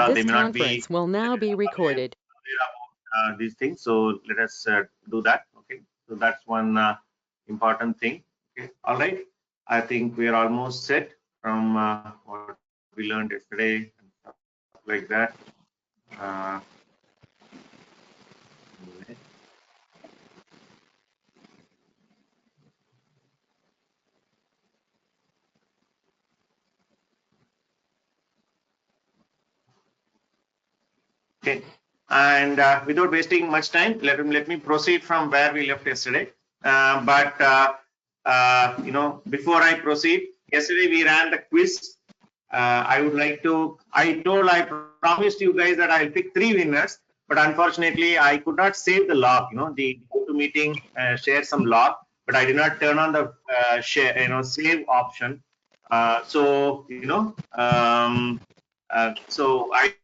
This conference will now be recorded. Aware about these things, so let us do that. Okay, so that's one important thing. Okay, all right. I think we are almost set from what we learned yesterday and stuff like that. Uh, Okay, and without wasting much time, let me proceed from where we left yesterday. Before I proceed, yesterday we ran the quiz. I would like to. I promised you guys that I'll pick 3 winners, but unfortunately I could not save the log. The GoToMeeting shared some log, but I did not turn on the save option. So I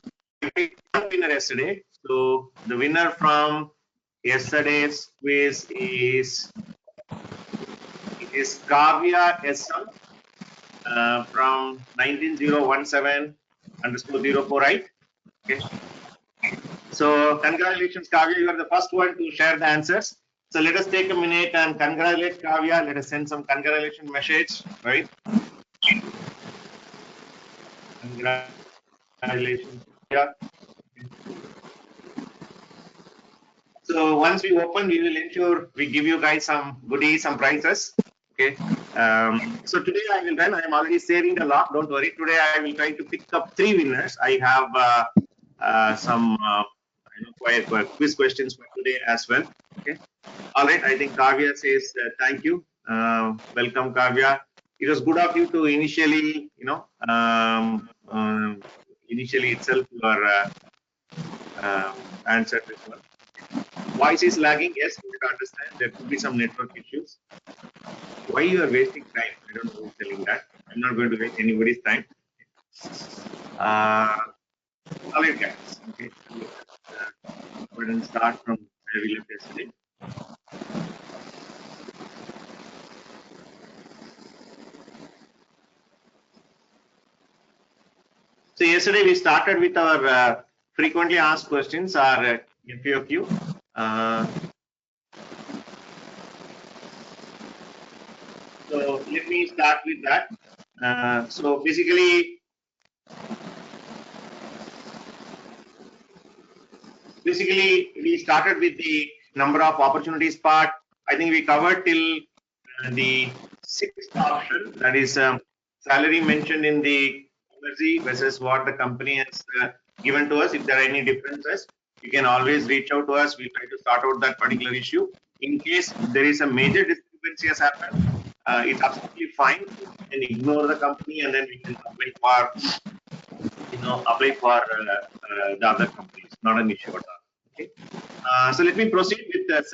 picked one winner yesterday. So the winner from yesterday's quiz is Kavya SM from 19017_04, right? Okay. So congratulations, Kavya. You are the first one to share the answers. So let us take a minute and congratulate Kavya. Let us send some congratulation message, right? Congratulations. Yeah. So once we open, we will ensure we give you guys some goodies, some prizes. Okay. So today I will run. I am already saving the lot. Don't worry. Today I will try to pick up 3 winners. I have some quiz questions for today as well. Okay. All right. I think Kavya says thank you. Welcome, Kavya. It was good of you to initially, initially itself your answer this one. Voice is lagging. Yes, we can understand. There could be some network issues. Why you are wasting time? I don't know who's telling that. I'm not going to waste anybody's time. All right, guys. Okay. Go ahead and start from where we left yesterday. So yesterday we started with our frequently asked questions, our FAQ. So let me start with that. So basically, we started with the number of opportunities part. I think we covered till the 6th option, that is salary mentioned in the policy versus what the company has given to us. If there are any differences, you can always reach out to us. We'll try to sort out that particular issue. In case there is a major discrepancy has happened, it's absolutely fine. We can ignore the company and then we can apply for the other companies. Not an issue at all. Okay. So let me proceed with the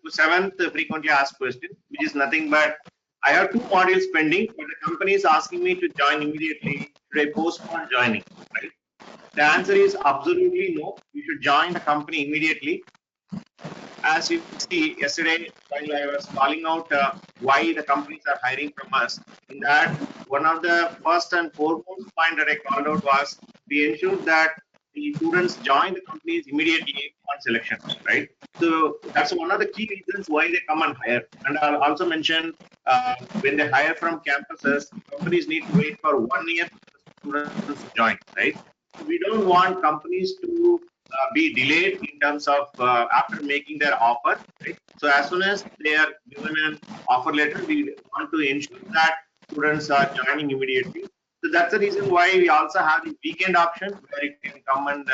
seventh frequently asked question, which is nothing but I have 2 modules pending, but the company is asking me to join immediately. Should I postpone joining? Right? The answer is absolutely no. You should join the company immediately. As you see yesterday, while I was calling out why the companies are hiring from us, in that one of the first and foremost point that I called out was we ensure that the students join the companies immediately on selection, right? So that's one of the key reasons why they come and hire. And I'll also mention when they hire from campuses, companies need to wait for 1 year for the students to join, right? So we don't want companies to be delayed in terms of after making their offer, right? So as soon as they are given an offer letter, we want to ensure that students are joining immediately. So that's the reason why we also have the weekend option where you can come and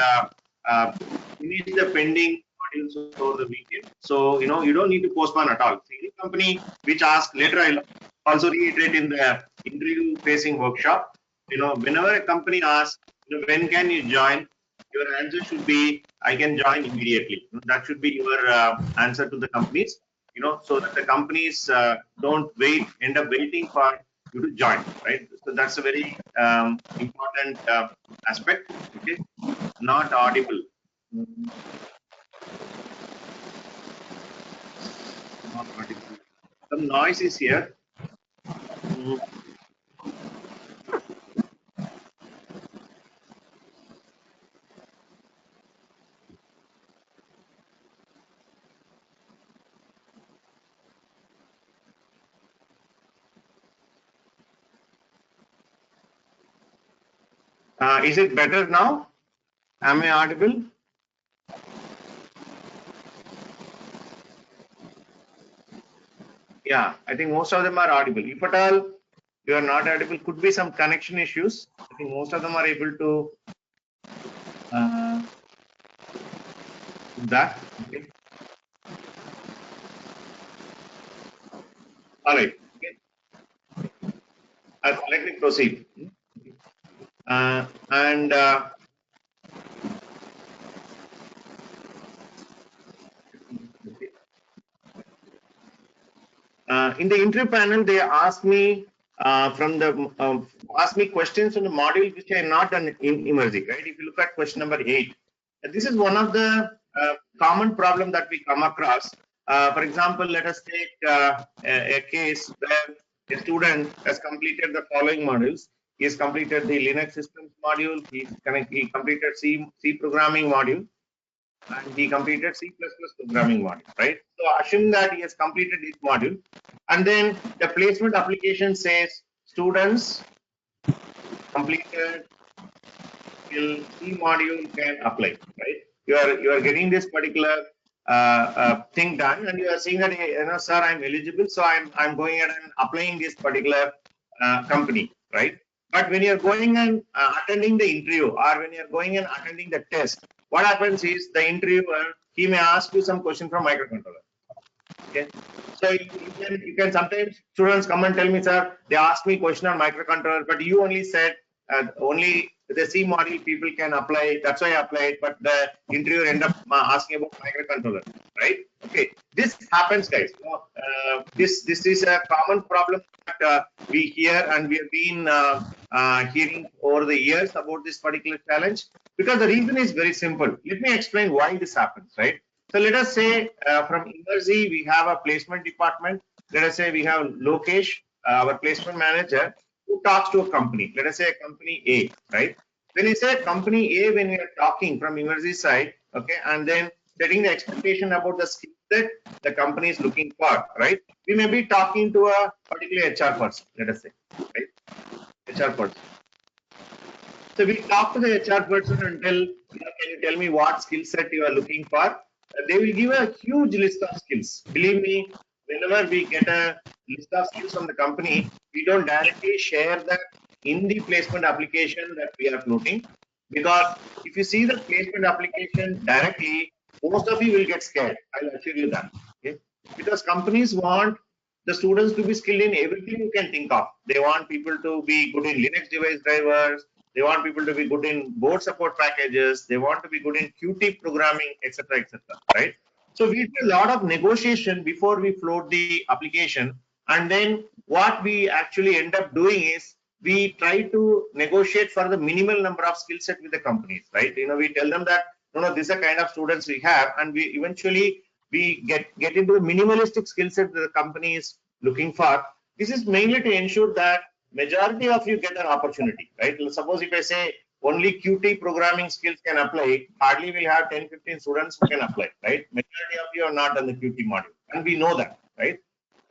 finish the pending modules over the weekend. So you don't need to postpone at all. So any company which asks later, I'll also reiterate in the interview facing workshop. Whenever a company asks, when can you join? Your answer should be, I can join immediately. That should be your answer to the companies. So that the companies don't end up waiting for you to join, right? So that's a very important aspect. Okay, not audible. Not audible. Some noise is here. Is it better now? Am I audible? Yeah, I think most of them are audible. If at all you are not audible, could be some connection issues. I think most of them are able to do that. Okay. All right. Okay. Let me proceed. And in the interview panel, they asked me asked me questions on the module which I have not done in Emergy. Right? If you look at question number 8, this is one of the common problem that we come across. For example, let us take a case where a student has completed the following modules. He has completed the Linux systems module. He completed C programming module, and he completed C++ programming module, right? So assume that he has completed this module, and then the placement application says students completed till C module can apply, right? You are getting this particular thing done, and you are saying that, hey, sir, I'm eligible, so I'm going ahead and applying this particular company, right? But when you're going and attending the interview, or when you're going and attending the test, what happens is the interviewer, he may ask you some question from microcontroller. Okay, so you can sometimes students come and tell me, sir, they asked me question on microcontroller, but you only said only the C module people can apply. That's why I applied, but the interviewer end up asking about microcontroller, right? Okay, this happens, guys. This is a common problem that we hear, and we have been hearing over the years about this particular challenge, because the reason is very simple. Let me explain why this happens, right? So let us say from Emergy, we have a placement department. Let us say we have Lokesh, our placement manager, who talks to a company. Let us say a company A, right? When you say company A, when we are talking from Emergy side, okay, and then setting the expectation about the skill that the company is looking for, right? We may be talking to a particular HR person, let us say, right? HR person. So we talk to the HR person and tell, can you tell me what skill set you are looking for? They will give a huge list of skills. Believe me, whenever we get a list of skills from the company, we don't directly share that in the placement application that we are floating. Because if you see the placement application directly, most of you will get scared. I'll assure you that. Okay? Because companies want the students to be skilled in everything you can think of. They want people to be good in Linux device drivers. They want people to be good in board support packages. They want to be good in Qt programming, etc., etc. Right? So we do a lot of negotiation before we float the application, and then what we actually end up doing is we try to negotiate for the minimal number of skill set with the companies. Right? We tell them that no, this is the kind of students we have, and we eventually we get into the minimalistic skill set that the company is looking for. This is mainly to ensure that majority of you get an opportunity, right? Suppose if I say only Qt programming skills can apply, hardly we'll have 10-15 students who can apply, right? Majority of you are not on the Qt module, and we know that, right?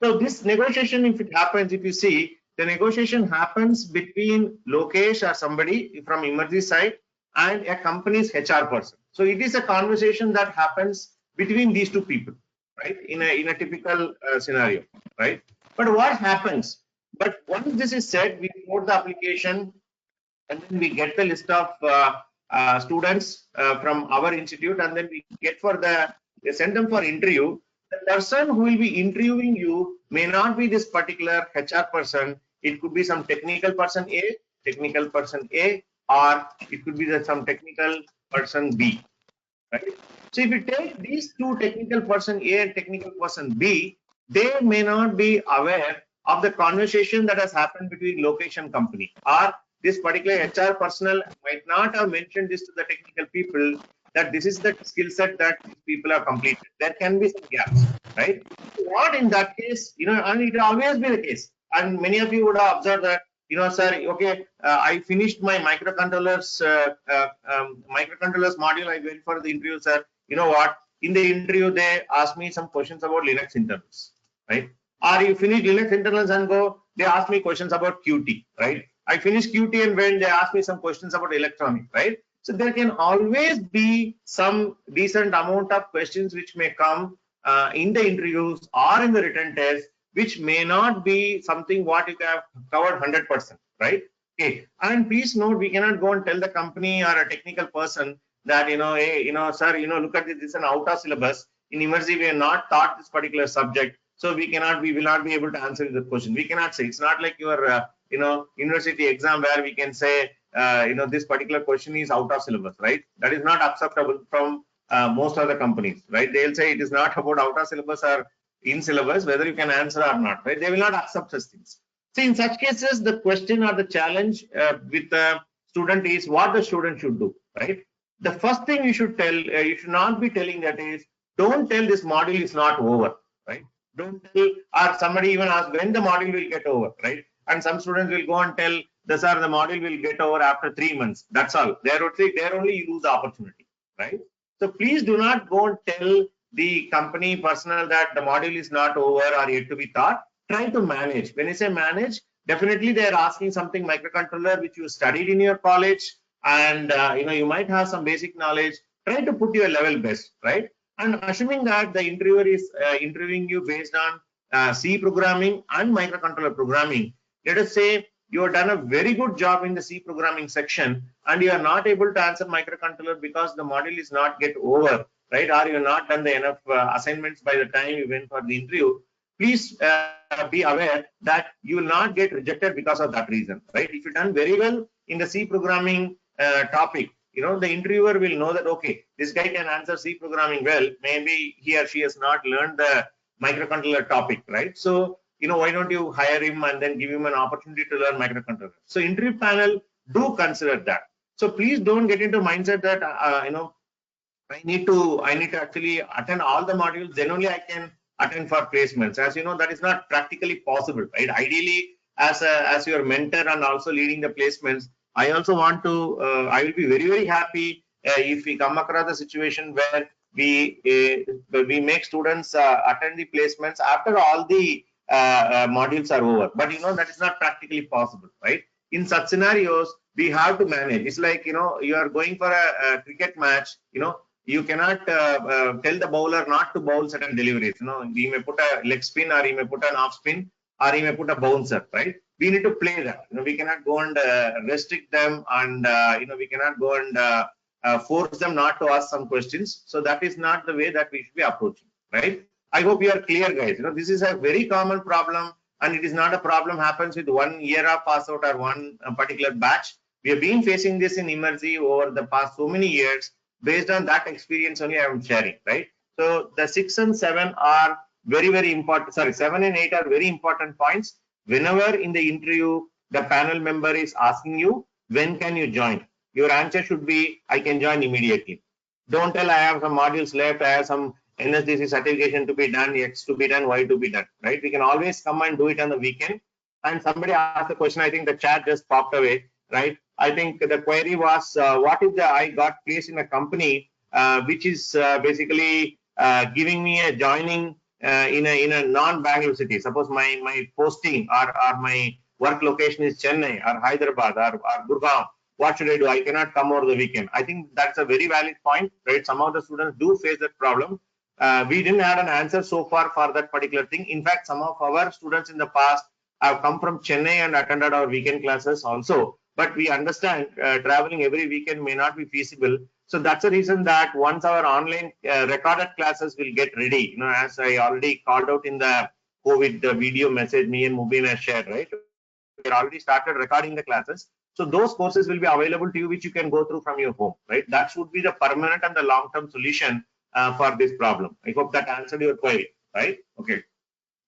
So this negotiation, if it happens, if you see, the negotiation happens between Lokesh or somebody from Emergy side and a company's HR person. So it is a conversation that happens between these two people, right? In a typical scenario, right? But what happens? But once this is said, we load the application, and then we get the list of students from our institute, and then we get they send them for interview. The person who will be interviewing you may not be this particular HR person. It could be some technical person A, or it could be some technical person B, right? So if you take these two, technical person A and technical person B, they may not be aware of the conversation that has happened between Lokesh and company, or this particular HR personnel might not have mentioned this to the technical people, that this is the skill set that these people have completed. There can be some gaps, right? So what in that case, and it will always be the case. And many of you would have observed that, sir, okay, I finished my microcontrollers module. I went for the interview, sir. You know what? In the interview, they asked me some questions about Linux internals, right? Or you finish Linux internals and go, they ask me questions about Qt, right? I finished QT and when they asked me some questions about electronics, right? So there can always be some decent amount of questions which may come in the interviews or in the written test, which may not be something what you have covered 100%, right? Okay. And please note, we cannot go and tell the company or a technical person that, hey, sir, look at this, this is an out of syllabus. In emergency, we are not taught this particular subject. So we will not be able to answer the question. We cannot say. It's not like your, university exam where we can say, this particular question is out of syllabus, right? That is not acceptable from most of the companies, right? They'll say it is not about out of syllabus or in syllabus, whether you can answer or not, right? They will not accept such things. So in such cases, the question or the challenge with the student is what the student should do, right? The first thing you should tell, you should not be telling that is, don't tell this module is not over, right? Don't tell, or somebody even ask when the module will get over, right? And some students will go and tell, the module will get over after 3 months. That's all. There only you lose the opportunity, right? So please do not go and tell the company personnel that the module is not over or yet to be taught. Try to manage. When you say manage, definitely they are asking something microcontroller which you studied in your college, and you might have some basic knowledge. Try to put your level best, right? And assuming that the interviewer is interviewing you based on C programming and microcontroller programming, let us say you have done a very good job in the C programming section and you are not able to answer microcontroller because the module is not get over, right? Or you have not done the enough assignments by the time you went for the interview. Please be aware that you will not get rejected because of that reason, right? If you've done very well in the C programming topic, the interviewer will know that, okay, this guy can answer C programming well. Maybe he or she has not learned the microcontroller topic, right? So, why don't you hire him and then give him an opportunity to learn microcontroller? So interview panel do consider that. So please don't get into mindset that, I need to actually attend all the modules, then only I can attend for placements. As you know, that is not practically possible, right? Ideally, as your mentor and also leading the placements, I also want to, I will be very, very happy if we come across a situation where we make students attend the placements after all the modules are over. But that is not practically possible, right? In such scenarios, we have to manage. It's like, you are going for a cricket match, you cannot tell the bowler not to bowl certain deliveries. He may put a leg spin or he may put an off spin or he may put a bouncer, right? We need to play that. We cannot go and restrict them, and we cannot go and force them not to ask some questions. So that is not the way that we should be approaching, right? I hope you are clear, guys. This is a very common problem, and it is not a problem happens with 1 year of pass out or one particular batch. We have been facing this in emergency over the past so many years. Based on that experience only I am sharing, right? So the 6 and 7 are very, very important. Sorry, 7 and 8 are very important points. Whenever in the interview, the panel member is asking you, when can you join? Your answer should be, I can join immediately. Don't tell I have some modules left, I have some NSDC certification to be done, X to be done, Y to be done, right? We can always come and do it on the weekend. And somebody asked the question, I think the chat just popped away, right? I think the query was, what if I got placed in a company which is basically giving me a joining in a non-Bangalore city. Suppose my posting or my work location is Chennai or Hyderabad or Gurgaon. What should I do? I cannot come over the weekend. I think that's a very valid point, right? Some of the students do face that problem. We didn't have an answer so far for that particular thing. In fact, some of our students in the past have come from Chennai and attended our weekend classes also. But we understand traveling every weekend may not be feasible. So that's the reason that once our online recorded classes will get ready, as I already called out in the COVID video message me and Mubin has shared, right? We already started recording the classes. So those courses will be available to you, which you can go through from your home, right? That should be the permanent and the long-term solution for this problem. I hope that answered your query, right? Okay.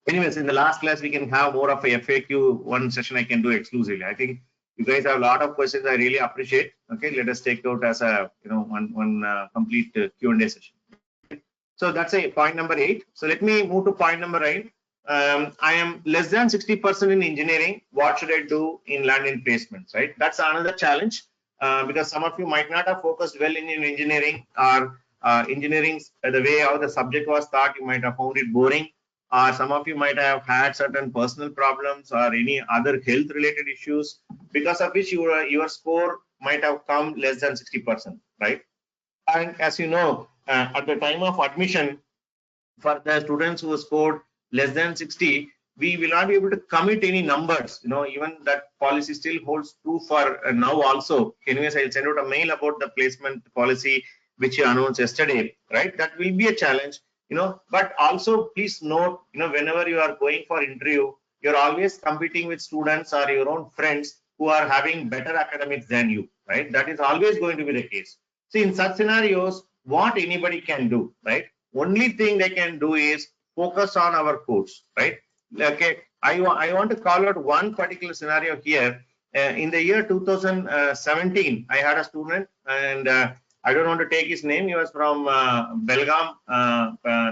Anyways, in the last class, we can have more of a FAQ, one session I can do exclusively. I think you guys have a lot of questions I really appreciate. Okay, let us take out as a one complete Q&A session. So that's a point number 8. So let me move to point number 8. I am less than 60% in engineering. What should I do in land placements, right? That's another challenge because some of you might not have focused well in engineering, or engineering, the way how the subject was taught, you might have found it boring. or some of you might have had certain personal problems or any other health related issues, because of which your score might have come less than 60%, right? And as you know, at the time of admission, for the students who scored less than 60, we will not be able to commit any numbers. Even that policy still holds true for now also. Anyways, I'll send out a mail about the placement policy which you announced yesterday, right? That will be a challenge, but also please note, whenever you are going for interview, you're always competing with students or your own friends who are having better academics than you, right? That is always going to be the case. See, in such scenarios, what anybody can do, right? Only thing they can do is focus on our course, right? Okay, I want to call out one particular scenario here. In the year 2017, I had a student, and I don't want to take his name. He was from Belgaum,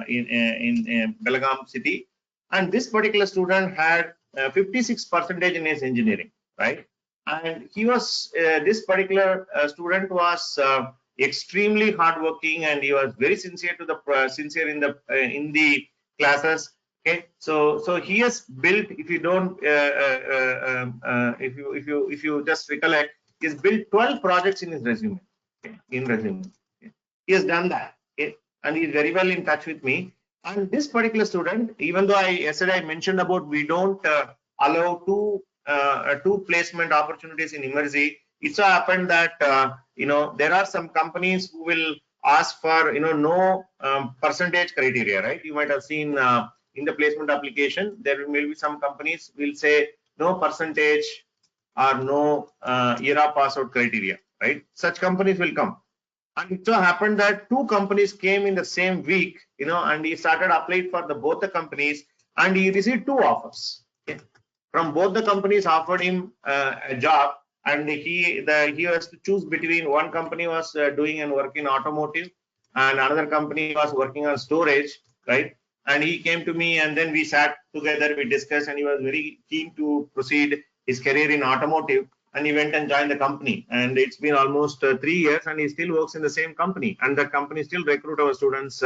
in Belgaum city, and this particular student had 56% in his engineering, right? And he was this particular student was extremely hardworking, and he was very sincere to the sincere in the classes. Okay, so he has built. If you don't, if you just recollect, he's built 12 projects in his resume. Okay, in resume, okay. He has done that. Okay, and he's very well in touch with me. And this particular student, even though yesterday I mentioned about we don't allow two placement opportunities in Emergy, it so happened that there are some companies who will ask for no percentage criteria, right? You might have seen in the placement application, there may be some companies will say no percentage or no year pass out criteria, right? Such companies will come. And it so happened that two companies came in the same week, and he started applying for both the companies, and he received two offers. Okay? From both the companies offered him a job, and he has to choose between. One company was doing and work in automotive, and another company was working on storage, right? And he came to me, and then we sat together, we discussed, and he was very keen to proceed his career in automotive, and he went and joined the company. And it's been almost 3 years, and he still works in the same company, and the company still recruit our students.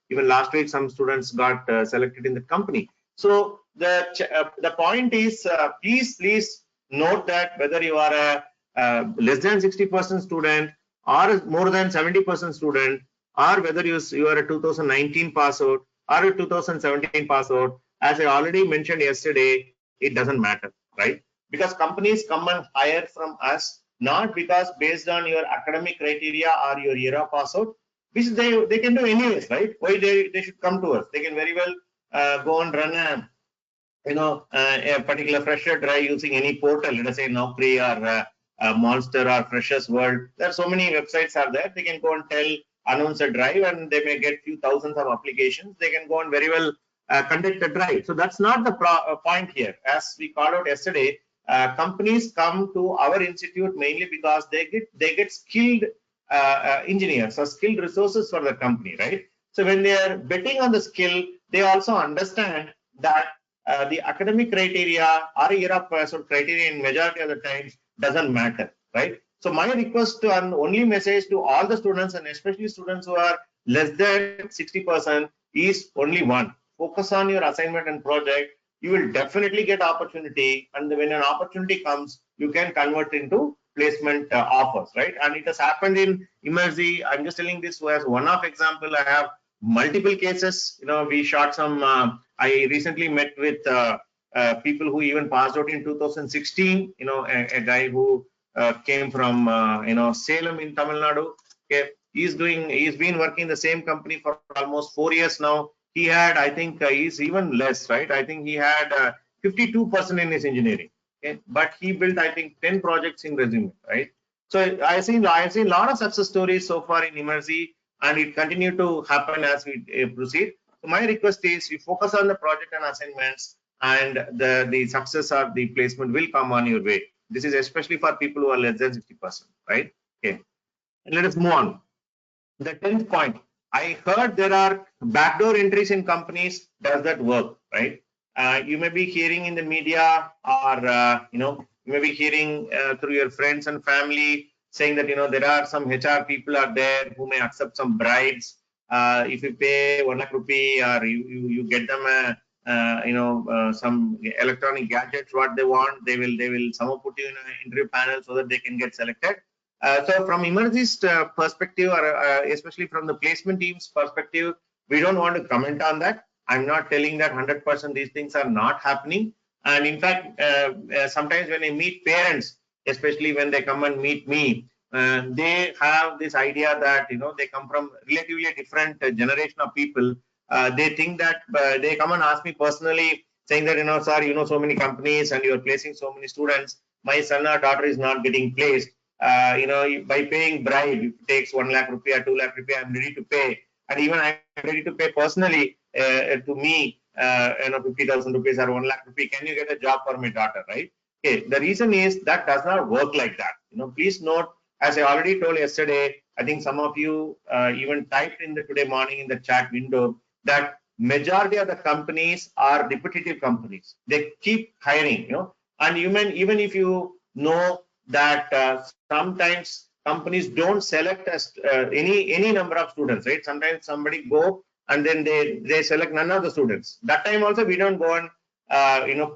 Even last week, some students got selected in the company. So the point is, please note that whether you are a less than 60% student or more than 70% student, or whether you are a 2019 pass out or a 2017 pass out, as I already mentioned yesterday, it doesn't matter, right? Because companies come and hire from us not because based on your academic criteria or your year of pass out, which they can do anyways, right? Why they should come to us? They can very well go and run a particular fresher drive using any portal, let us say Naukri or Monster or Freshers World. There are so many websites are there. They can go and announce a drive, and they may get few thousands of applications. They can go and very well conduct a drive. So that's not the point here. As we called out yesterday, companies come to our institute mainly because they get skilled engineers or skilled resources for the company, right? So when they are betting on the skill, they also understand that the academic criteria or year of pass out criteria in majority of the times doesn't matter, right? So my request and only message to all the students, and especially students who are less than 60%, is only one: focus on your assignment and project. You will definitely get opportunity, and when an opportunity comes, you can convert into placement offers, right? And it has happened in Emergy. I'm just telling this as one of example. I have multiple cases. We shot some. I recently met with people who even passed out in 2016. A guy who came from Salem in Tamil Nadu. Okay, he's been working in the same company for almost 4 years now. He had, I think, he's even less, right? I think he had 52% in his engineering. Okay, but he built, I think, 10 projects in resume, right? So I've seen a lot of success stories so far in Emergy, and it continue to happen as we proceed. So my request is you focus on the project and assignments, and the success or the placement will come on your way. This is especially for people who are less than 60%, right? Okay, and let us move on. The 10th point, I heard there are backdoor entries in companies. Does that work, right? You may be hearing in the media, or you may be hearing through your friends and family saying that there are some HR people are there who may accept some bribes. If you pay 1 lakh rupee, or you get them some electronic gadgets what they want. They will somehow put you in an interview panel so that they can get selected. So from emergist perspective, or especially from the placement team's perspective, we don't want to comment on that. I'm not telling that 100% these things are not happening. And in fact, sometimes when I meet parents, especially when they come and meet me, they have this idea that they come from relatively different generation of people. They think that they come and ask me personally, saying that sir, so many companies and you're placing so many students. My son or daughter is not getting placed. By paying bribe, if it takes 1 lakh rupee or 2 lakh rupee, I'm ready to pay, and even I'm ready to pay personally to me, 50,000 rupees or 1 lakh rupee. Can you get a job for my daughter, right? Okay, the reason is that does not work like that. Please note, as I already told yesterday, I think some of you even typed in the today morning in the chat window that majority of the companies are repetitive companies. They keep hiring, and even if you know that sometimes companies don't select as any number of students, right? Sometimes somebody go and then they select none of the students. That time also we don't go and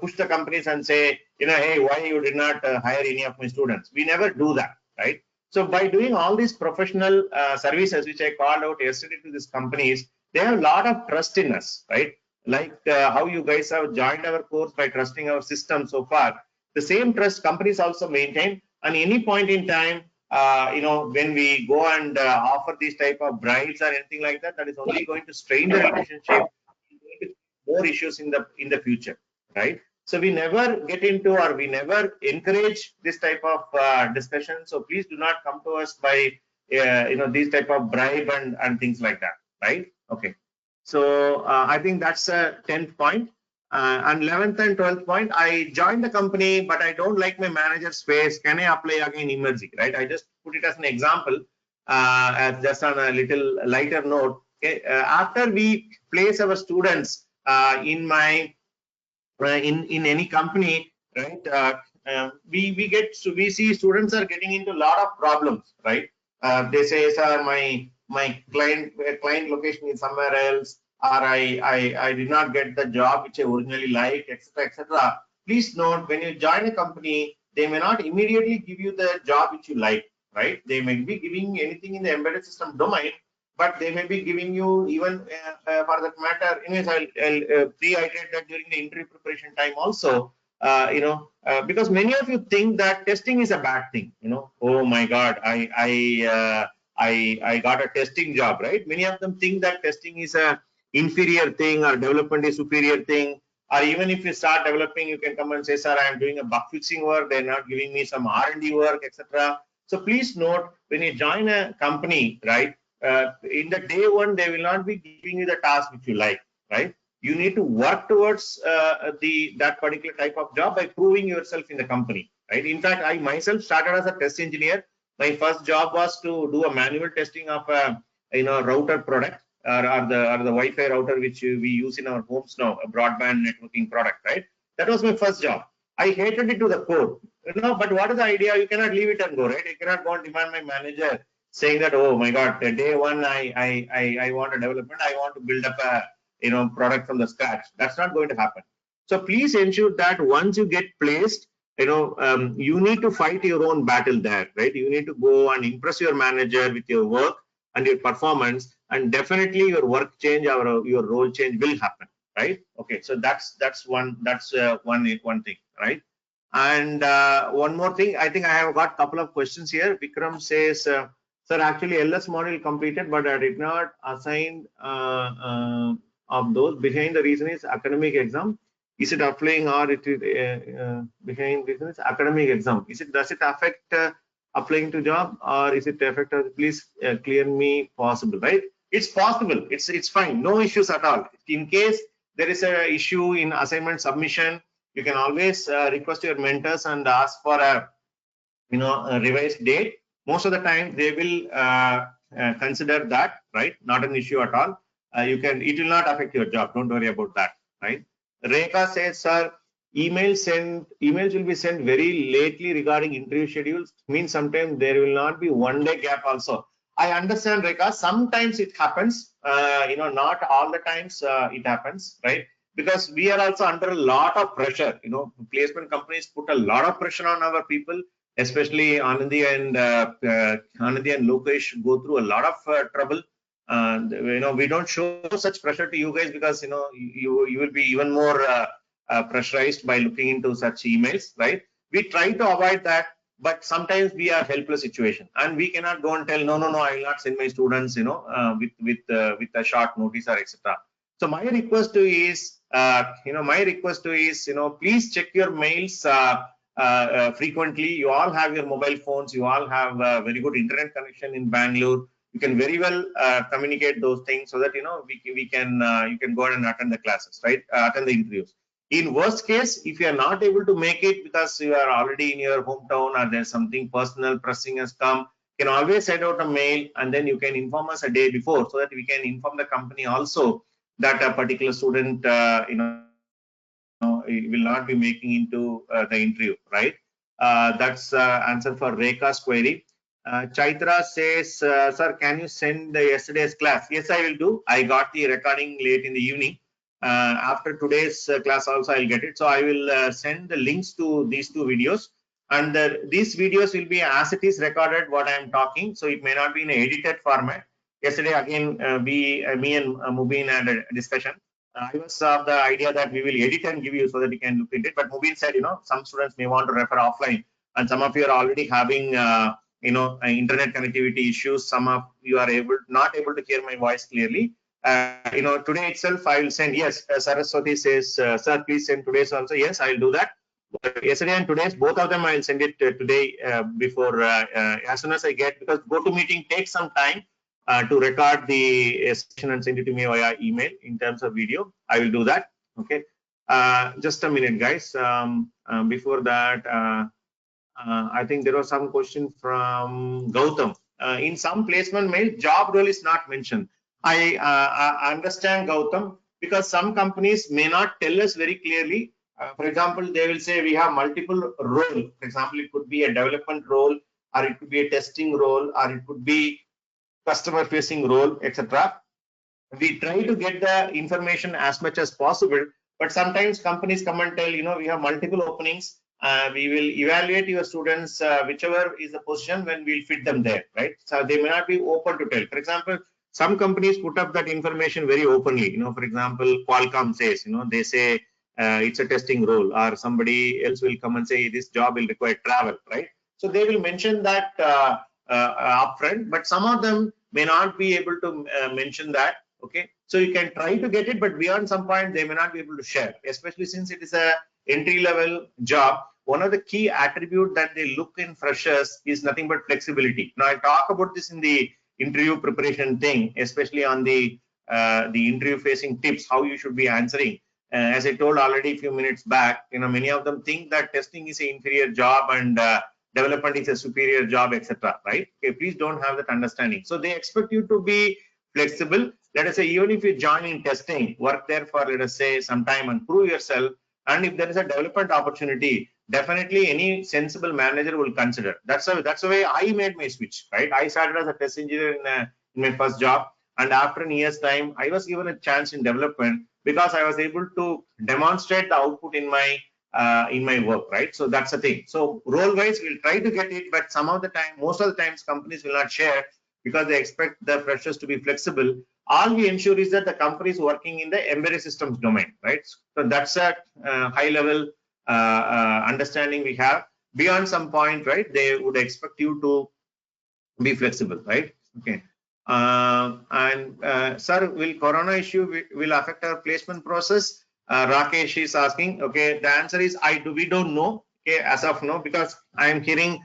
push the companies and say, hey, why you did not hire any of my students? We never do that, right? So by doing all these professional services, which I called out yesterday to these companies, they have a lot of trust in us, right? Like how you guys have joined our course by trusting our system so far. The same trust companies also maintain. And any point in time, when we go and offer these type of bribes or anything like that, that is only going to strain the relationship, more issues in the future, right? So we never get into, or we never encourage this type of discussion. So please do not come to us by these type of bribe and things like that, right? Okay. So I think that's a 10th point. And 11th and 12th point, I joined the company, but I don't like my manager's face. Can I apply again emerging, right? I just put it as an example, just on a little lighter note. Okay? After we place our students in any company, right? We see students are getting into a lot of problems, right? They say, sir, my client location is somewhere else, or I did not get the job which I originally liked, etc., etc. Please note, when you join a company, they may not immediately give you the job which you like, right? They may be giving anything in the embedded system domain, but they may be giving you even for that matter. Anyways, I'll pre-iterate that during the interview preparation time also. Because many of you think that testing is a bad thing. Oh my God, I got a testing job, right? Many of them think that testing is a inferior thing or development is superior thing. Or even if you start developing, you can come and say, sir, I am doing a bug fixing work. They're not giving me some R&D work, etc. So please note, when you join a company, right, in the day one, they will not be giving you the task which you like, right? You need to work towards that particular type of job by proving yourself in the company, right? In fact, I myself started as a test engineer. My first job was to do a manual testing of a router product, or the Wi-Fi router which we use in our homes now, a broadband networking product, right? That was my first job. I hated it to the core, but what is the idea? You cannot leave it and go, right? You cannot go and demand my manager saying that, oh my God, day one, I want a development, I want to build up a product from the scratch. That's not going to happen. So please ensure that once you get placed, you need to fight your own battle there, right? You need to go and impress your manager with your work and your performance, and definitely your work change or your role change will happen, right? Okay, so that's one thing, right? And one more thing, I think I have got a couple of questions here. Vikram says, sir, actually LS module completed, but I did not assign of those. Behind the reason is academic exam. Is it applying, or it is behind reason is academic exam? Does it affect applying to job, or is it affect? Please clear me possible, right? It's possible. It's fine. No issues at all. In case there is a issue in assignment submission, you can always request your mentors and ask for a revised date. Most of the time they will consider that, right? Not an issue at all. It will not affect your job. Don't worry about that, right? Rekha says, sir, emails will be sent very lately regarding interview schedules. Means sometimes there will not be 1 day gap also. I understand, Rekha. Sometimes it happens. Not all the times it happens, right? because we are also under a lot of pressure. Placement companies put a lot of pressure on our people, especially Anandi and Lokesh go through a lot of trouble. We don't show such pressure to you guys because you will be even more pressurized by looking into such emails, right? We try to avoid that, but sometimes we are helpless situation, and we cannot go and tell no, I will not send my students, with a short notice or etc. So my request to you is, please check your mails frequently. You all have your mobile phones. You all have a very good internet connection in Bangalore. You can very well communicate those things so that you can go and attend the classes, right? Attend the interviews. In worst case, if you are not able to make it because you are already in your hometown or there's something personal pressing has come, you can always send out a mail and then you can inform us a day before so that we can inform the company also that a particular student, will not be making into the interview, right? That's answer for Rekha's query. Chaitra says, sir, can you send the yesterday's class? Yes, I will do. I got the recording late in the evening. After today's class also I'll get it. So I will send the links to these two videos, and these videos will be as it is recorded what I am talking. So it may not be in an edited format. Yesterday again, me and Mubin had a discussion. I was of the idea that we will edit and give you so that you can look at it. But Mubin said, some students may want to refer offline, and some of you are already having, internet connectivity issues. Some of you are not able to hear my voice clearly. Today itself I will send. Yes, Saraswati says, sir, please send today's also. Yes, I will do that. But yesterday and today's, both of them I will send it today before as soon as I get, because GoToMeeting takes some time to record the session and send it to me via email in terms of video. I will do that. Okay. Just a minute, guys. Before that, I think there was some question from Gautam. In some placement mail, job role is not mentioned. I understand, Gautam, because some companies may not tell us very clearly. For example, they will say we have multiple roles. For example, it could be a development role, or it could be a testing role, or it could be customer facing role, etc. We try to get the information as much as possible, but sometimes companies come and tell, we have multiple openings. We will evaluate your students, whichever is the position, when we'll fit them there, right? So they may not be open to tell. For example, some companies put up that information very openly. For example, Qualcomm says, they say it's a testing role, or somebody else will come and say this job will require travel, right? So they will mention that upfront, but some of them may not be able to mention that. Okay, so you can try to get it, but beyond some point they may not be able to share, especially since it is a entry level job. One of the key attributes that they look in freshers is nothing but flexibility. Now I'll talk about this in the interview preparation thing, especially on the interview facing tips, how you should be answering. As I told already a few minutes back, many of them think that testing is an inferior job and development is a superior job, etc. Right? Okay, please don't have that understanding. So they expect you to be flexible. Let us say, even if you join in testing, work there for, let us say, some time and prove yourself. And if there is a development opportunity, definitely any sensible manager will consider. That's the way I made my switch, right? I started as a test engineer in my first job, and after a year's time, I was given a chance in development because I was able to demonstrate the output in my work, right? So that's the thing. So role-wise, we'll try to get it, but some of the time, most of the times, companies will not share because they expect the freshers to be flexible. All we ensure is that the company is working in the embedded systems domain, right? So that's a high-level understanding we have. Beyond some point, right, they would expect you to be flexible, right? Okay. Sir, will Corona issue will affect our placement process? Rakesh is asking. Okay, the answer is we don't know. Okay, as of now, because I am hearing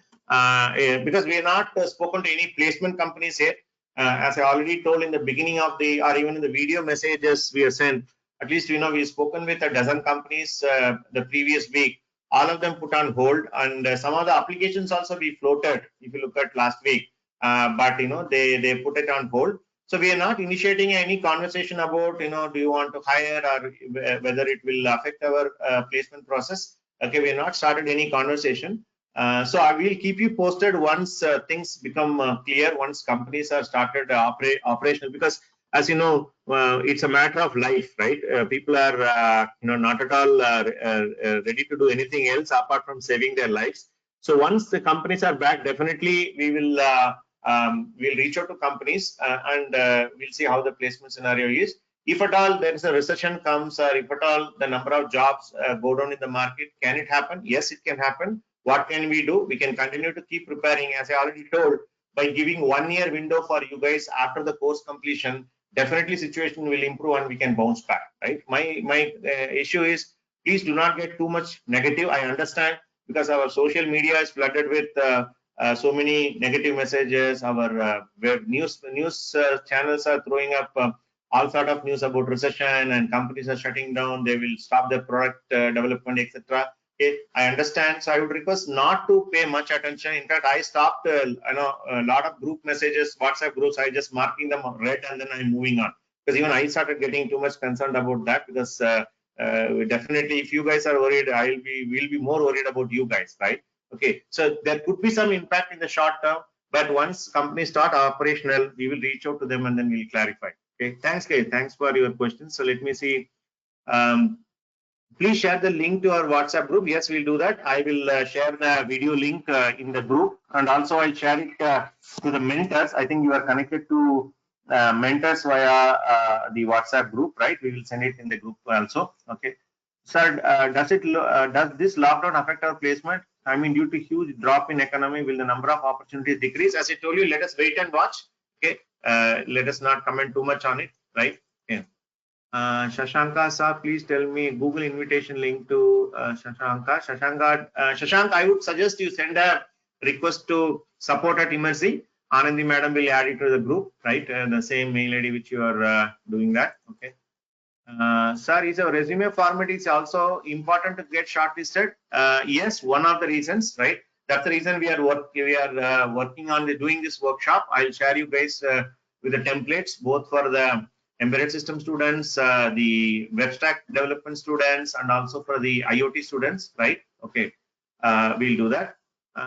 because we are not spoken to any placement companies here. As I already told in the beginning of or even in the video messages we have sent, at least we've spoken with a dozen companies the previous week. All of them put on hold, and some of the applications also we floated. If you look at last week, but they put it on hold. So we are not initiating any conversation about do you want to hire, or whether it will affect our placement process. Okay, we have not started any conversation. So I will keep you posted once things become clear, once companies are started operational, because as you know, it's a matter of life, right? People are, not at all ready to do anything else apart from saving their lives. So once the companies are back, definitely we will we'll reach out to companies and we'll see how the placement scenario is. If at all there is a recession comes, or if at all the number of jobs go down in the market, can it happen? Yes, it can happen. What can we do? We can continue to keep preparing, as I already told, by giving 1 year window for you guys after the course completion. Definitely situation will improve and we can bounce back, right? My issue is, please do not get too much negative. I understand, because our social media is flooded with so many negative messages. Our web news channels are throwing up all sort of news about recession and companies are shutting down. They will stop their product development, etc. Okay, I understand. So I would request not to pay much attention. In fact, I stopped a lot of group messages, WhatsApp groups. I just marking them red and then I'm moving on, because even I started getting too much concerned about that, because definitely if you guys are worried, we'll be more worried about you guys, right? Okay, so there could be some impact in the short term, but once companies start operational, we will reach out to them and then we'll clarify. Okay, thanks guys, thanks for your questions. So let me see. Please share the link to our WhatsApp group. Yes, we'll do that. I will share the video link in the group, and also I'll share it to the mentors. I think you are connected to mentors via the WhatsApp group, right? We will send it in the group also. Okay, sir, does this lockdown affect our placement? I mean, due to huge drop in economy, will the number of opportunities decrease? As I told you, let us wait and watch. Okay, let us not comment too much on it, right? Okay. Shashanka sir, please tell me Google invitation link to Shashanka. Shashank, I would suggest you send a request to support@Emerzi. Anandi madam will add it to the group, right? The same mail ID which you are doing that. Okay. Sir, is a resume format is also important to get shortlisted? Yes, one of the reasons, right? That's the reason we are working on doing this workshop. I'll share you guys with the templates, both for the embedded system students, the web stack development students, and also for the IoT students, right? Okay, we'll do that.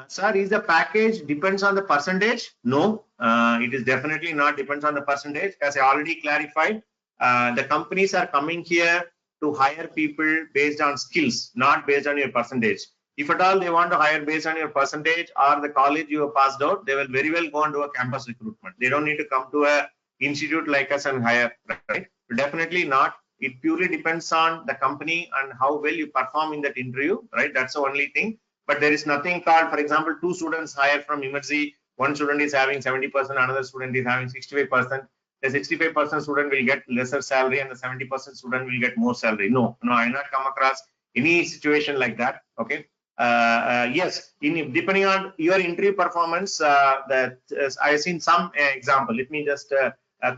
Sir, is the package depends on the percentage? No, it is definitely not depends on the percentage. As I already clarified, the companies are coming here to hire people based on skills, not based on your percentage. If at all they want to hire based on your percentage or the college you have passed out, they will very well go on to a campus recruitment. They don't need to come to a institute like us and hire, right? Definitely not. It purely depends on the company and how well you perform in that interview, right? That's the only thing. But there is nothing called, for example, 2 students hired from Emerzi, 1 student is having 70%, another student is having 65%. The 65% student will get lesser salary and the 70% student will get more salary. No, I have not come across any situation like that. Okay. Yes, depending on your interview performance, I have seen some example. Let me just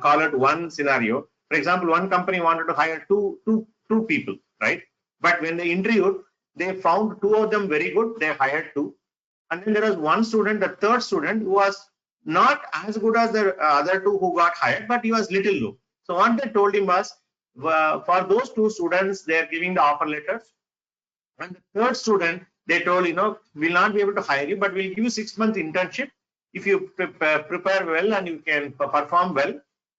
call it one scenario. For example, one company wanted to hire two people, right? But when they interviewed, they found 2 of them very good. They hired 2, and then there was one student, the third student, who was not as good as the other 2 who got hired, but he was little low. So what they told him was, for those 2 students, they are giving the offer letters, and the third student, they told, we'll not be able to hire you, but we'll give you 6-month internship. If you prepare well and you can perform well,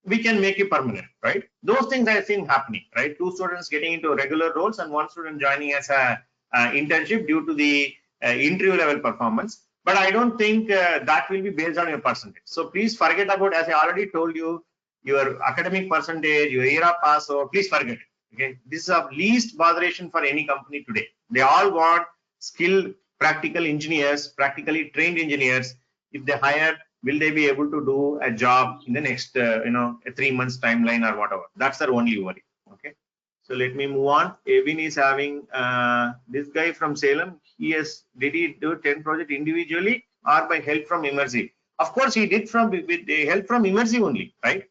we can make you permanent, right? Those things I've seen happening, right? 2 students getting into regular roles and 1 student joining as a internship due to the interview level performance. But I don't think that will be based on your percentage. So please forget about, as I already told you, your academic percentage, your year of pass, or please forget it. Okay, this is of least botheration for any company today. They all want skilled, practical engineers, practically trained engineers. If they hire, will they be able to do a job in the next, a 3 months timeline or whatever? That's their only worry. Okay. So let me move on. Evin is having this guy from Salem. Did he do 10 project individually or by help from Emerzi? Of course, he did with help from Emerzi only, right?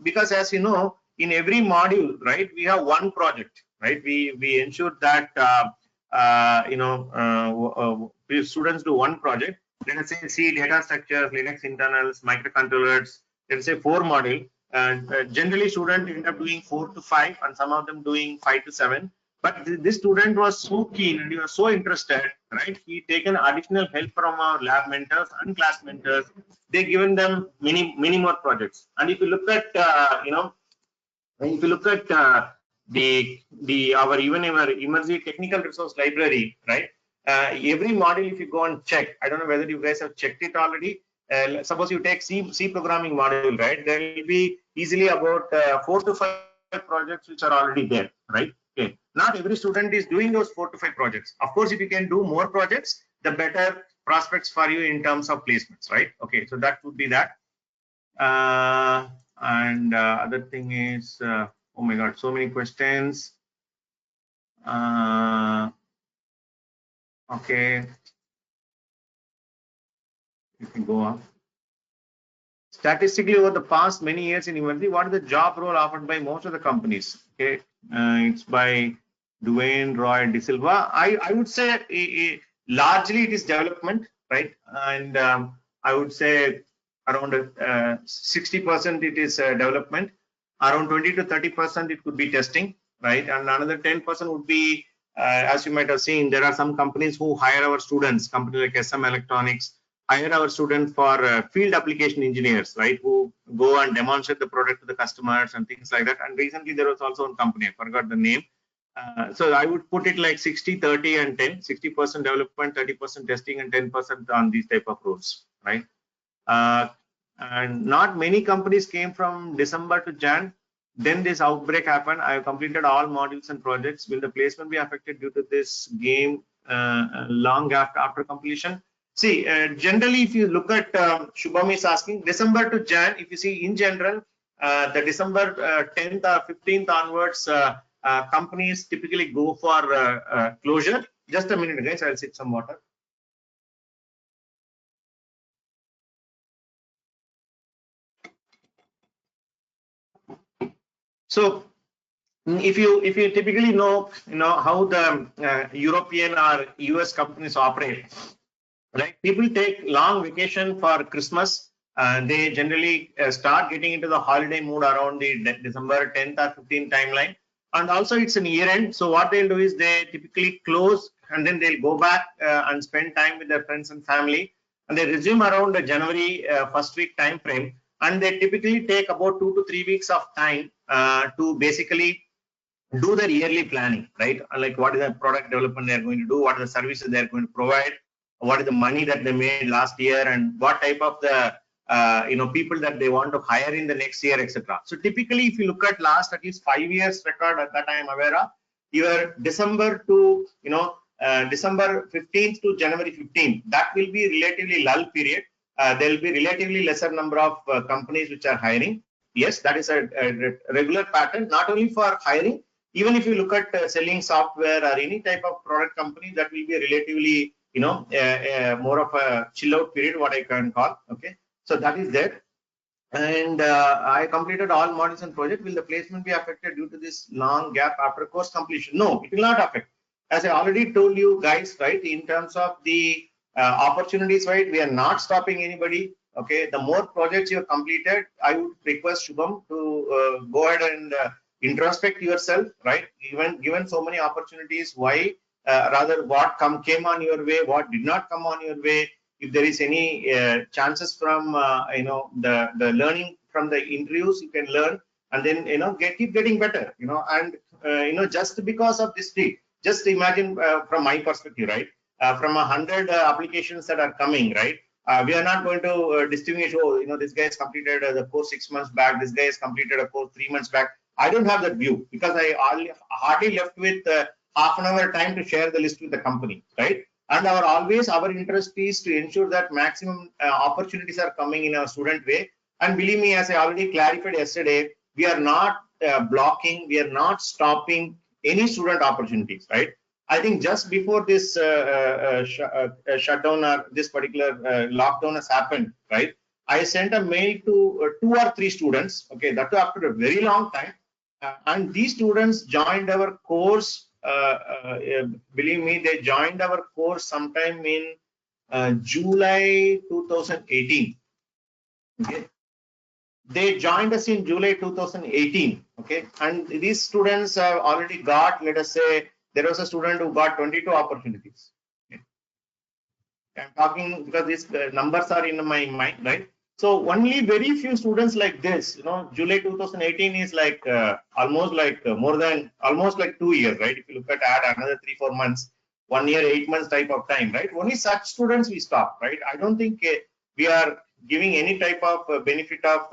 Because as you know, in every module, right, we have one project, right? We ensure that students do one project. Let us say C, data structures, Linux internals, microcontrollers. Let's say 4 module. And generally, students end up doing 4 to 5, and some of them doing 5 to 7. But this student was so keen and he was so interested, right? He taken additional help from our lab mentors and class mentors. They given them many more projects. And if you look at, if you look at our emerging technical resource library, right? Every module, if you go and check, I don't know whether you guys have checked it already. Suppose you take C programming module, right? There will be easily about 4 to 5 projects which are already there, right? Okay. Not every student is doing those 4 to 5 projects. Of course, if you can do more projects, the better prospects for you in terms of placements, right? Okay, so that would be that. And other thing is, oh my God, so many questions. Okay, you can go on. Statistically, over the past many years in university, what is the job role offered by most of the companies? Okay, it's by Dwayne Roy De Silva. I would say largely it is development, right? And I would say around 60% it is development. Around 20 to 30% it could be testing, right? And another 10% would be, as you might have seen, there are some companies who hire our students, companies like SM Electronics, hire our students for field application engineers, right, who go and demonstrate the product to the customers and things like that. And recently there was also a company, I forgot the name. So I would put it like 60, 30 and 10, 60% development, 30% testing and 10% on these type of roles, right? And not many companies came from December to Jan. Then this outbreak happened. I have completed all modules and projects. Will the placement be affected due to this game long after completion? See, generally, if you look at Shubham is asking December to Jan, if you see in general, the December 10th or 15th onwards, companies typically go for closure. Just a minute, guys, I'll sip some water. So if you typically know how the European or US companies operate, right? People take long vacation for Christmas. They generally start getting into the holiday mood around the December 10th or 15th timeline. And also it's an year end. So what they'll do is they typically close and then they'll go back and spend time with their friends and family. And they resume around the January first week time frame. And they typically take about 2 to 3 weeks of time to basically do their yearly planning, right? Like what is the product development they're going to do, what are the services they're going to provide, what is the money that they made last year, and what type of the people that they want to hire in the next year, etc. So typically, if you look at last at least 5 years record that I am aware of, your December to December 15th to January 15th, that will be relatively lull period. There will be relatively lesser number of companies which are hiring. Yes, that is a regular pattern, not only for hiring. Even if you look at selling software or any type of product company, that will be relatively, more of a chill out period, what I can call. Okay, so that is there. And I completed all modules and project. Will the placement be affected due to this long gap after course completion? No, it will not affect. As I already told you guys, right, in terms of the opportunities, right, we are not stopping anybody. Okay, the more projects you have completed, I would request Shubham to go ahead and introspect yourself, right? Given so many opportunities, why rather what came on your way, what did not come on your way, if there is any chances from the learning from the interviews, you can learn and then keep getting better, and just because of this thing, just imagine from my perspective, right? From 100 applications that are coming, right? We are not going to distinguish, oh, this guy has completed the course 6 months back, this guy has completed a course 3 months back. I don't have that view because I hardly left with half an hour time to share the list with the company, right? And our interest is to ensure that maximum opportunities are coming in our student way. And believe me, as I already clarified yesterday, we are not blocking, we are not stopping any student opportunities, right? I think just before this shutdown or this particular lockdown has happened, right? I sent a mail to 2 or 3 students, okay, that too after a very long time. And these students joined our course. Believe me, they joined our course sometime in July 2018. Okay, they joined us in July 2018. Okay, and these students have already got, let us say, there was a student who got 22 opportunities. Okay. I'm talking because these numbers are in my mind, right? So only very few students like this, July 2018 is like almost like more than almost like 2 years, right? If you look at add another 3-4 months, 1 year, 8 months type of time, right? Only such students we stop, right? I don't think we are giving any type of benefit of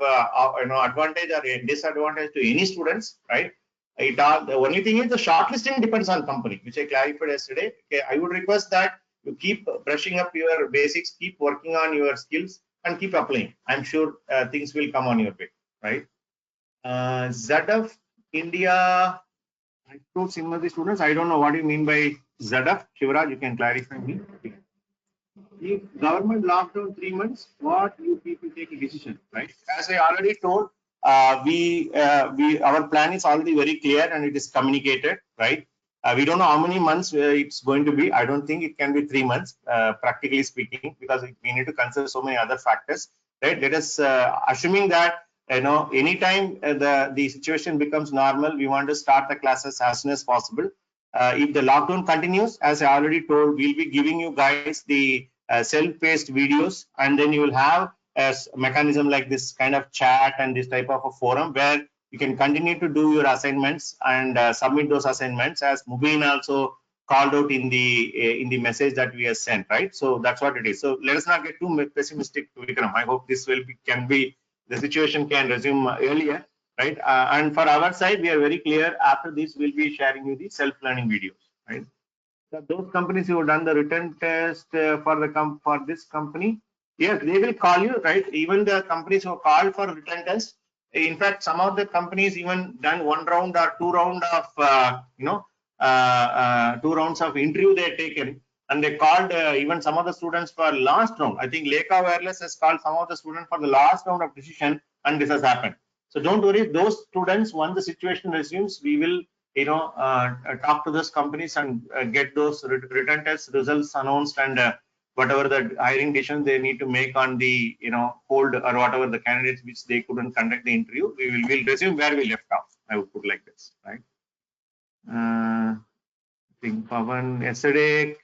advantage or disadvantage to any students, right? The only thing is the shortlisting depends on company, which I clarified yesterday. Okay, I would request that you keep brushing up your basics, keep working on your skills, and keep applying. I'm sure things will come on your way, right? ZF India recruits emerging students. I don't know what you mean by ZF. Shivraj, you can clarify me. If government lockdown 3 months, what you people take a decision, right? As I already told, our plan is already very clear and it is communicated, right? We don't know how many months it's going to be. I don't think it can be 3 months, practically speaking, because we need to consider so many other factors, right? Let us assuming that anytime the situation becomes normal, we want to start the classes as soon as possible. If the lockdown continues, as I already told, we'll be giving you guys the self-paced videos, and then you will have a mechanism like this kind of chat and this type of a forum where you can continue to do your assignments and submit those assignments, as Mubin also called out in the message that we have sent, right? So that's what it is. So let us not get too pessimistic, Vikram. I hope this will be the situation can resume earlier, right? And for our side, we are very clear. After this, we'll be sharing you the self-learning videos, right? So those companies who have done the written test for this company, yes, they will call you, right? Even the companies who called for written test, in fact, some of the companies even done 1 round or 2 round of 2 rounds of interview they taken, and they called even some of the students for last round. I think Leica Wireless has called some of the students for the last round of decision, and this has happened. So don't worry, those students, once the situation resumes, we will talk to those companies and get those written test results announced, and whatever the hiring decisions they need to make on the hold or whatever the candidates which they couldn't conduct the interview, we'll resume where we left off. I would put like this, right? I think Pavan yesterday.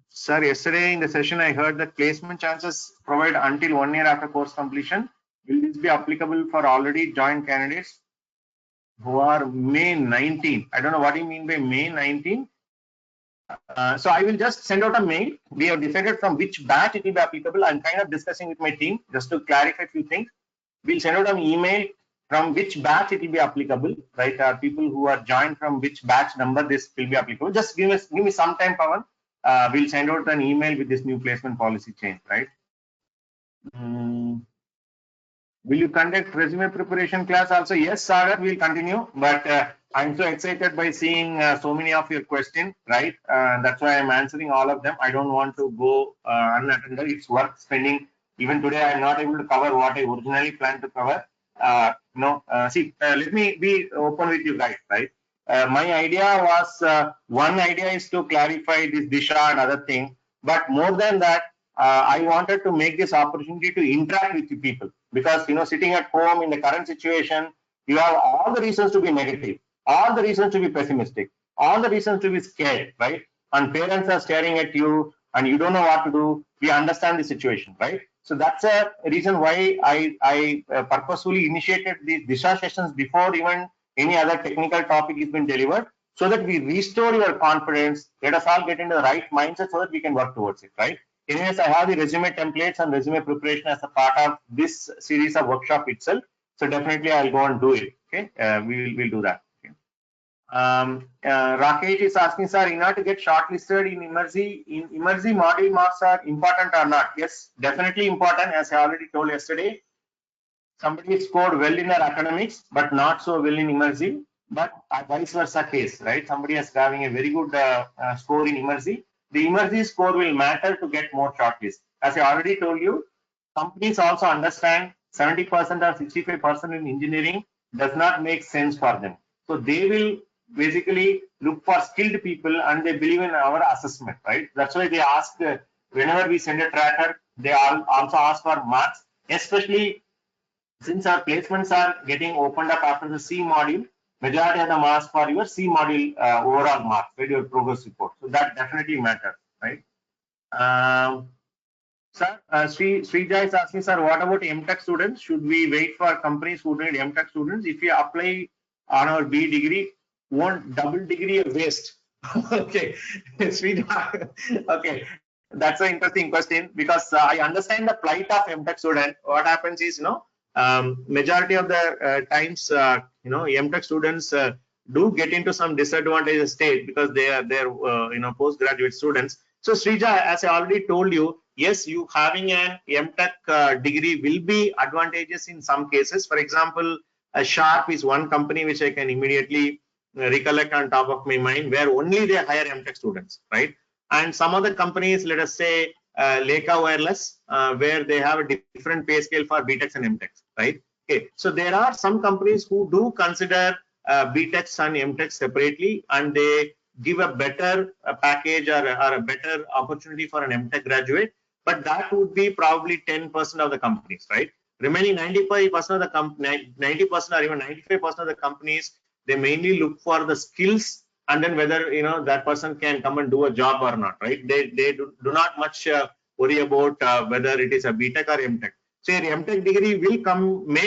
Sir, yesterday in the session, I heard that placement chances provide until 1 year after course completion. Will this be applicable for already joined candidates who are May 19? I don't know what you mean by May 19. So I will just send out a mail. We have decided from which batch it will be applicable. I'm kind of discussing with my team just to clarify a few things. We'll send out an email from which batch it will be applicable, right? People who are joined from which batch number this will be applicable. Just give me some time, Pavan. We'll send out an email with this new placement policy change, right? Will you conduct resume preparation class also? Yes, Sagar, we'll continue. But I'm so excited by seeing so many of your questions, right? That's why I'm answering all of them. I don't want to go unattended. It's worth spending. Even today, I'm not able to cover what I originally planned to cover. Let me be open with you guys, right? My idea was, one idea is to clarify this DISHA and other thing. But more than that, I wanted to make this opportunity to interact with you people, because sitting at home in the current situation, you have all the reasons to be negative, all the reasons to be pessimistic, all the reasons to be scared, right? And parents are staring at you and you don't know what to do. We understand the situation, right? So that's a reason why I purposefully initiated these DISHA sessions before even any other technical topic has been delivered, so that we restore your confidence. Let us all get into the right mindset so that we can work towards it, right? Anyways, I have the resume templates and resume preparation as a part of this series of workshop itself. So definitely I'll go and do it. Okay, we'll do that. Okay. Rakesh is asking, sir, in order to get shortlisted in Emergy module marks are important or not? Yes, definitely important. As I already told yesterday, somebody scored well in their academics, but not so well in Emergy. But vice versa case, right? Somebody is having a very good score in Emergy. The Emergy score will matter to get more shortlist. As I already told you, companies also understand 70% or 65% in engineering does not make sense for them. So they will basically look for skilled people, and they believe in our assessment, right? That's why they ask, whenever we send a tracker, they also ask for marks, especially since our placements are getting opened up after the C module. majority of the marks for your C module overall marks, right? Your progress report. So that definitely matters, right? Sir, Srija is asking, sir, what about MTech students? Should we wait for companies who need MTech students? If we apply on our B degree, won't double degree a waste? Okay, Srija, okay. That's an interesting question because I understand the plight of MTech student. What happens is, majority of the times, MTech students do get into some disadvantaged state because they're postgraduate students. So Srija, as I already told you, yes, you having an MTech degree will be advantageous in some cases. For example, Sharp is one company which I can immediately recollect on top of my mind, where only they hire MTech students, right? And some other companies, let us say Leica Wireless, where they have a different pay scale for BTechs and MTechs, right? Okay, so there are some companies who do consider BTechs and MTechs separately, and they give a better package or a better opportunity for an MTech graduate, but that would be probably 10% of the companies, right? Remaining 95% of the 90% or even 95% of the companies, they mainly look for the skills and then whether that person can come and do a job or not, right? They do not much worry about whether it is a BTech or MTech. So your MTech degree may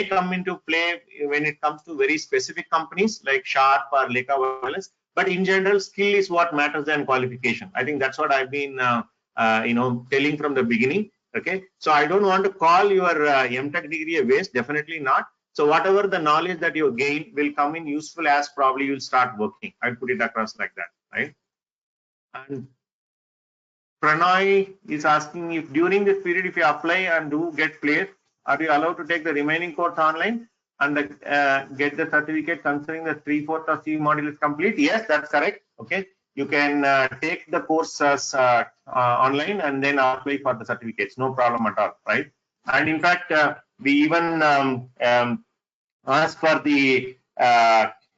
come into play when it comes to very specific companies like Sharp or Leica Wireless. But in general, skill is what matters than qualification. I think that's what I've been telling from the beginning. Okay, so I don't want to call your MTech degree a waste. Definitely not. So whatever the knowledge that you gain will come in useful as probably you'll start working. I'll put it across like that, right? And Pranay is asking if during this period, if you apply and do get placed, are you allowed to take the remaining course online and get the certificate considering the 3/4 of C module is complete? Yes, that's correct. Okay, you can take the courses online and then apply for the certificates. No problem at all, right? And in fact, we even ask for the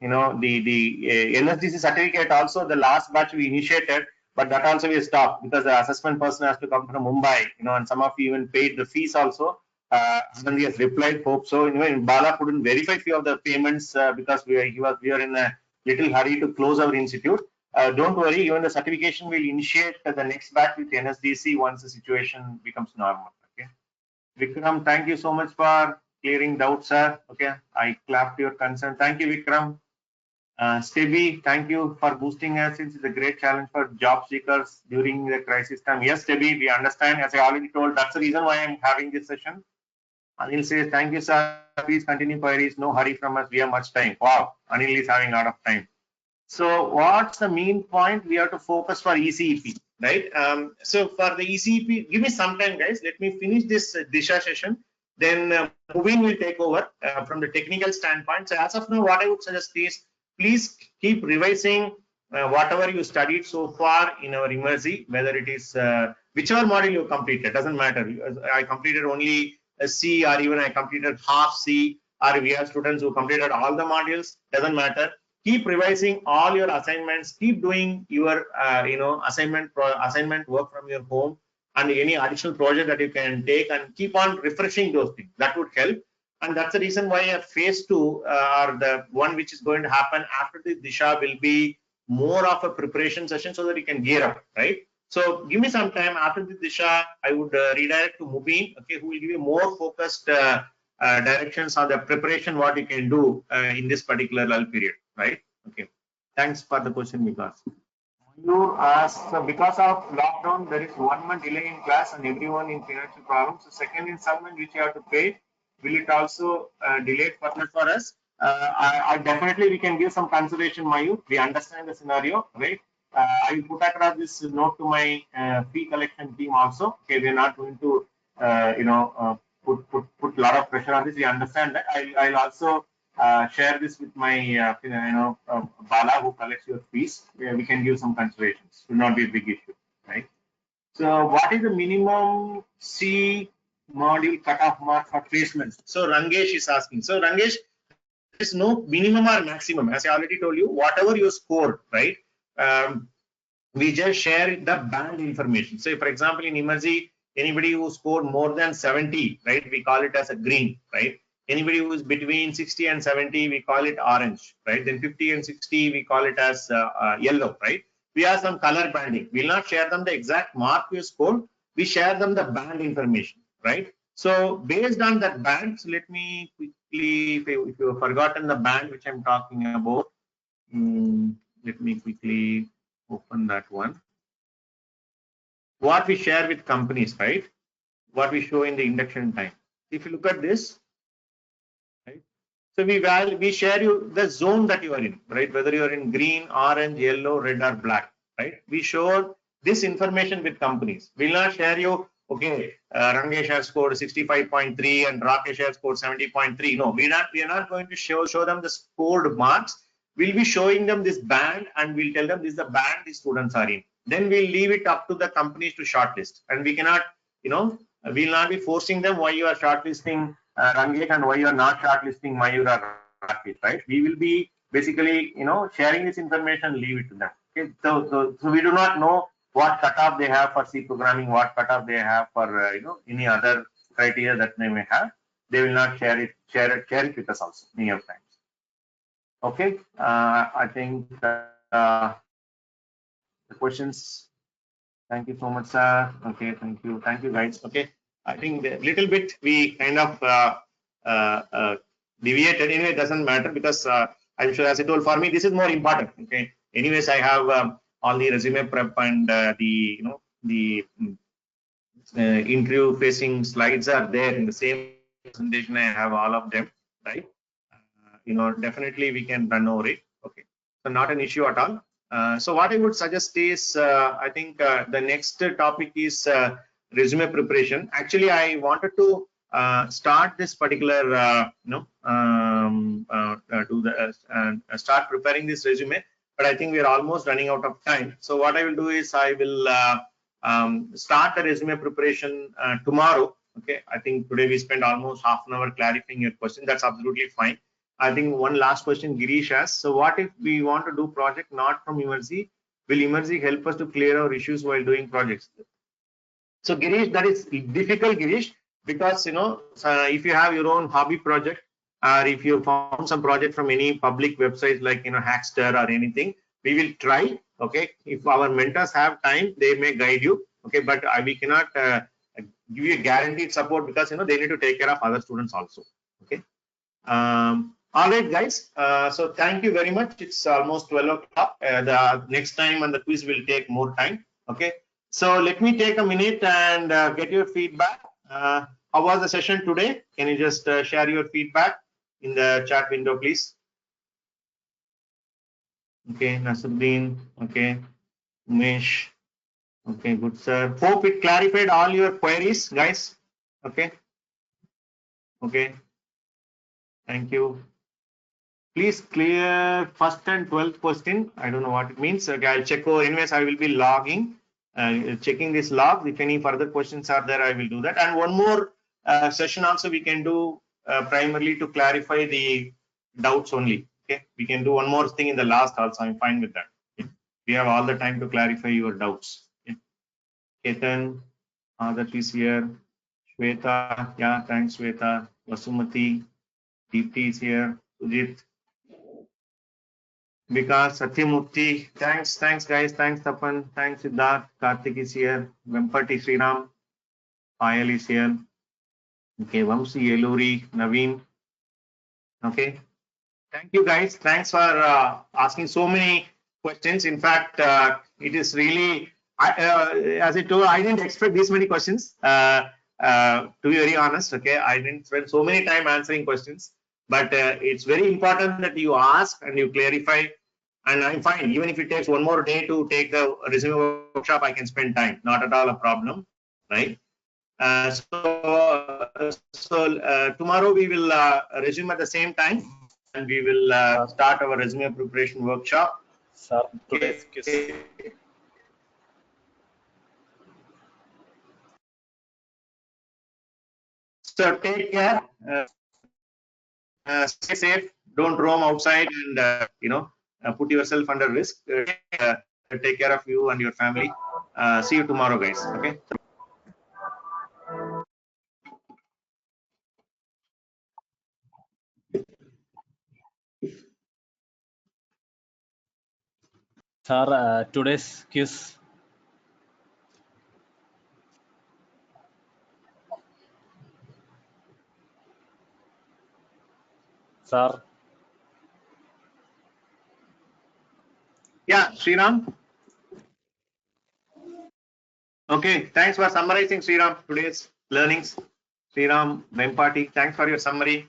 NSDC certificate also. The last batch we initiated, but that also we stopped because the assessment person has to come from Mumbai, and some of you even paid the fees also. And he has replied, hope so. Bala couldn't verify few of the payments because we are in a little hurry to close our institute. Don't worry, even the certification will initiate the next batch with NSDC once the situation becomes normal. Okay, Vikram, thank you so much for clearing doubts, sir. Okay, I clapped your concern. Thank you, Vikram. Stevie, thank you for boosting us. It's a great challenge for job seekers during the crisis time. Yes, Stevie, we understand. As I already told, that's the reason why I'm having this session. Anil says, thank you, sir. Please continue queries. No hurry from us. We have much time. Wow, Anil is having a lot of time. So what's the main point? We have to focus for ECEP, right? So for the ECEP, give me some time, guys. Let me finish this DISHA session. Then Mubin will take over from the technical standpoint. So as of now, what I would suggest is please keep revising whatever you studied so far in our Immersi, whether it is whichever module you completed, doesn't matter. I completed only a C, or even I completed half C, or we have students who completed all the modules, doesn't matter. Keep revising all your assignments, keep doing your assignment work from your home, and any additional project that you can take, and keep on refreshing those things. That would help. And that's the reason why a phase 2 or the one which is going to happen after the DISHA will be more of a preparation session so that you can gear up, right? So give me some time. After the DISHA, I would redirect to Mubin, okay, who will give you more focused directions on the preparation, what you can do in this particular lull period, right? Okay. Thanks for the question, Vikas. You asked, so because of lockdown, there is 1 month delay in class and everyone in financial problems. So second installment which you have to pay, will it also delay further for us? I definitely we can give some consideration, Mayu. We understand the scenario, right? I will put across this note to my fee collection team also. Okay, we're not going to put a lot of pressure on this. We understand that. I'll also share this with my Bala who collects your fees. We can give some considerations. Will not be a big issue, right? So what is the minimum C module cutoff mark for placements? So Rangesh is asking. So Rangesh, there is no minimum or maximum. As I already told you, whatever you score, right? We just share the band information. So for example, in Immersi, anybody who scored more than 70, right? We call it as a green, right? Anybody who is between 60 and 70, we call it orange, right? Then 50 and 60, we call it as yellow, right? We have some color banding. We'll not share them the exact mark you scored. We share them the band information, right? So based on that band, so let me quickly, if you have forgotten the band which I'm talking about, let me quickly open that one. What we share with companies, right? What we show in the induction time. If you look at this, right? So we share you the zone that you are in, right? Whether you are in green, orange, yellow, red, or black, right? We show this information with companies. We'll not share you, okay, Rangesh has scored 65.3 and Rakesh has scored 70.3. No, we are not going to show them the scored marks. We'll be showing them this band and we'll tell them this is the band the students are in. Then we'll leave it up to the companies to shortlist. And we cannot, we'll not be forcing them why you are shortlisting Rangesh and why you are not shortlisting Mayur or Rakesh, right? We will be basically, sharing this information, leave it to them. Okay, so we do not know what cutoff they have for C programming, what cutoff they have for any other criteria that they may have. They will not share it with us also many of times. Okay, I think the questions. Thank you so much, sir. Okay, thank you, guys. Okay, I think a little bit we kind of deviated. Anyway, it doesn't matter because I'm sure, as I told, for me this is more important. Okay. Anyways, I have all the resume prep and the interview facing slides are there in the same presentation. I have all of them, right? Definitely we can run over it. Okay, so not an issue at all. So what I would suggest is, I think the next topic is resume preparation. Actually, I wanted to start this particular, start preparing this resume, but I think we are almost running out of time. So what I will do is I will start the resume preparation tomorrow. Okay, I think today we spent almost half an hour clarifying your question. That's absolutely fine. I think one last question Girish asked. So what if we want to do project not from Emergy? Will Emergy help us to clear our issues while doing projects? So Girish, that is difficult, Girish, because if you have your own hobby project, or if you found some project from any public websites like Hackster or anything, we will try. Okay, if our mentors have time, they may guide you. Okay, but we cannot give you a guaranteed support because they need to take care of other students also. Okay. All right, guys. So thank you very much. It's almost 12 o'clock. The next time and the quiz will take more time. Okay. So let me take a minute and get your feedback. How was the session today? Can you just share your feedback in the chat window, please? Okay, Nasruddin. Okay, Umesh. Okay, good, sir. Hope it clarified all your queries, guys. Okay. Okay. Thank you. Please clear first and 12th question. I don't know what it means. Okay, I'll check over. Anyways, I will be logging, checking this log. If any further questions are there, I will do that. And one more session also we can do primarily to clarify the doubts only. Okay, we can do one more thing in the last also. I'm fine with that. Okay? We have all the time to clarify your doubts. Okay. Ketan, that is here. Shweta, yeah, thanks, Shweta. Vasumati, Deepti is here. Sujit. Vikas, Satyamurthy, thanks guys, thanks Tapan, thanks Siddharth, Karthik is here, Vempati Sriram, Payal is here, okay, Vamsi, Eluri, Naveen, okay. Thank you guys, thanks for asking so many questions. In fact, it is really, as I told, I didn't expect this many questions, to be very honest, okay. I didn't spend so many time answering questions, but it's very important that you ask and you clarify. And I'm fine. Even if it takes one more day to take the resume workshop, I can spend time. Not at all a problem, right? Tomorrow we will resume at the same time, and we will start our resume preparation workshop. Sir, Okay. So take care. Stay safe. Don't roam outside, and put yourself under risk. Take care of you and your family. See you tomorrow, guys. Okay. Sir, today's quiz. Sir, Yeah, Sriram. Okay, thanks for summarizing, Sriram, today's learnings. Sriram Vempati, thanks for your summary.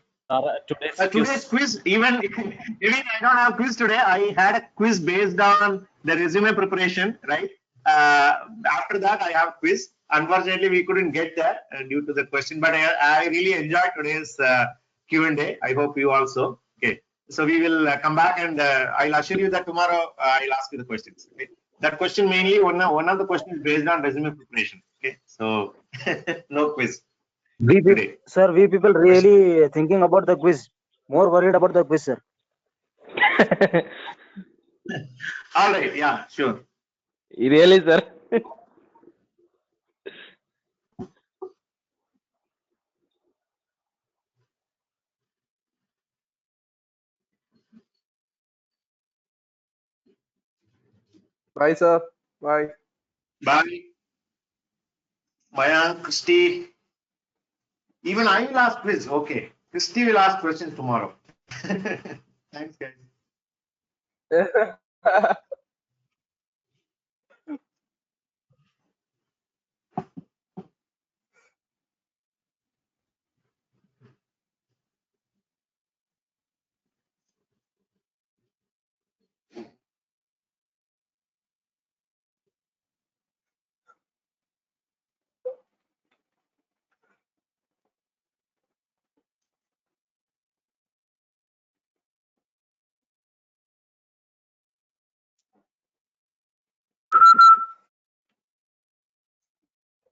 today's Today's quiz. quiz, even I don't have quiz today, I had a quiz based on the resume preparation, right? After that, I have quiz. Unfortunately, we couldn't get there due to the question, but I really enjoyed today's Q&A. I hope you also. Okay, so we will come back and I'll assure you that tomorrow I'll ask you the questions. Okay? That question mainly one of the questions is based on resume preparation. Okay, so no quiz today. Sir, we people really thinking about the quiz. More worried about the quiz, sir. All right, yeah, sure. Really, sir? Bye, sir. Bye. Bye. Mayank, Christy. Even I will ask quiz. Okay. Christy will ask questions tomorrow. Thanks, guys.